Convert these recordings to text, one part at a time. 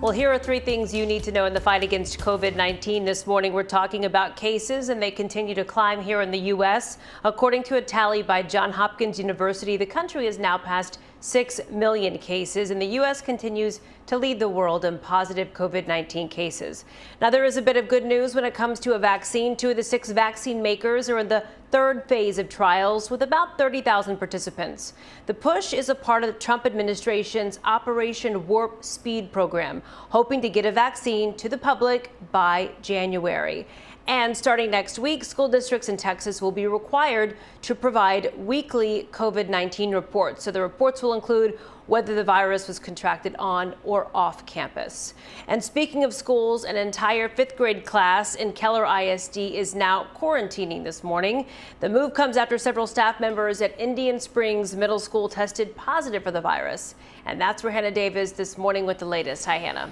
Well, here are three things you need to know in the fight against COVID-19. This morning, we're talking about cases, and they continue to climb here in the U.S. According to a tally by Johns Hopkins University, the country has now passed 6 million cases, and the U.S. continues to lead the world in positive COVID-19 cases. Now, there is a bit of good news when it comes to a vaccine. 2 of the 6 vaccine makers are in the third phase of trials with about 30,000 participants. The push is a part of the Trump administration's Operation Warp Speed program, hoping to get a vaccine to the public by January. And starting next week, school districts in Texas will be required to provide weekly COVID-19 reports. So the reports will include whether the virus was contracted on or off campus. And speaking of schools, an entire 5th grade class in Keller ISD is now quarantining this morning. The move comes after several staff members at Indian Springs Middle School tested positive for the virus. And that's where Hannah Davis this morning with the latest. Hi, Hannah.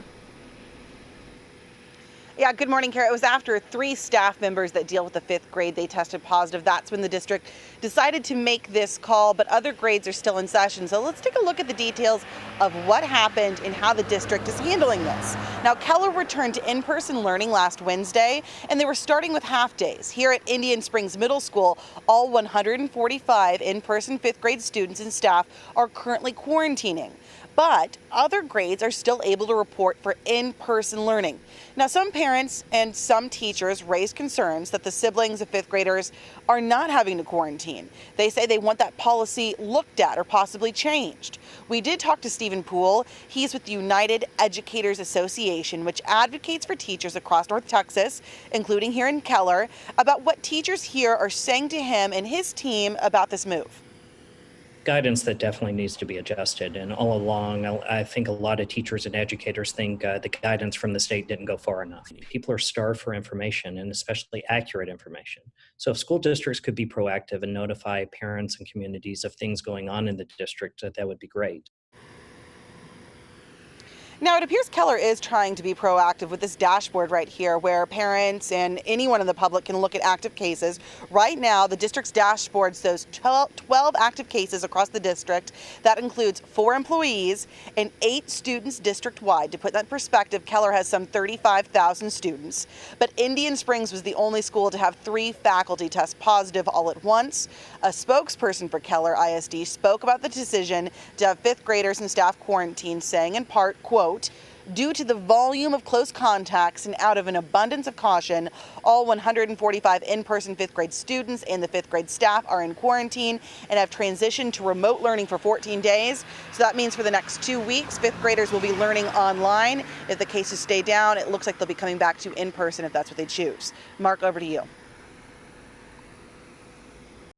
Yeah, good morning, Kara. It was after 3 staff members that deal with the 5th grade, they tested positive. That's when the district decided to make this call, but other grades are still in session. So let's take a look at the details of what happened and how the district is handling this. Now, Keller returned to in-person learning last Wednesday, and they were starting with half days. Here at Indian Springs Middle School, all 145 in-person 5th grade students and staff are currently quarantining. But other grades are still able to report for in-person learning. Now, some parents and some teachers raised concerns that the siblings of 5th graders are not having to quarantine. They say they want that policy looked at or possibly changed. We did talk to Stephen Poole. He's with the United Educators Association, which advocates for teachers across North Texas, including here in Keller, about what teachers here are saying to him and his team about this move. Guidance that definitely needs to be adjusted. And all along, I think a lot of teachers and educators think the guidance from the state didn't go far enough. People are starved for information, and especially accurate information. So if school districts could be proactive and notify parents and communities of things going on in the district, that would be great. Now, it appears Keller is trying to be proactive with this dashboard right here where parents and anyone in the public can look at active cases. Right now, the district's dashboard shows 12 active cases across the district. That includes 4 employees and 8 students district-wide. To put that in perspective, Keller has some 35,000 students. But Indian Springs was the only school to have 3 faculty test positive all at once. A spokesperson for Keller ISD spoke about the decision to have 5th graders and staff quarantined, saying in part, quote, "Due to the volume of close contacts and out of an abundance of caution, all 145 in-person 5th grade students and the 5th grade staff are in quarantine and have transitioned to remote learning for 14 days. So that means for the next 2 weeks, 5th graders will be learning online. If the cases stay down, it looks like they'll be coming back to in-person if that's what they choose." Mark, over to you.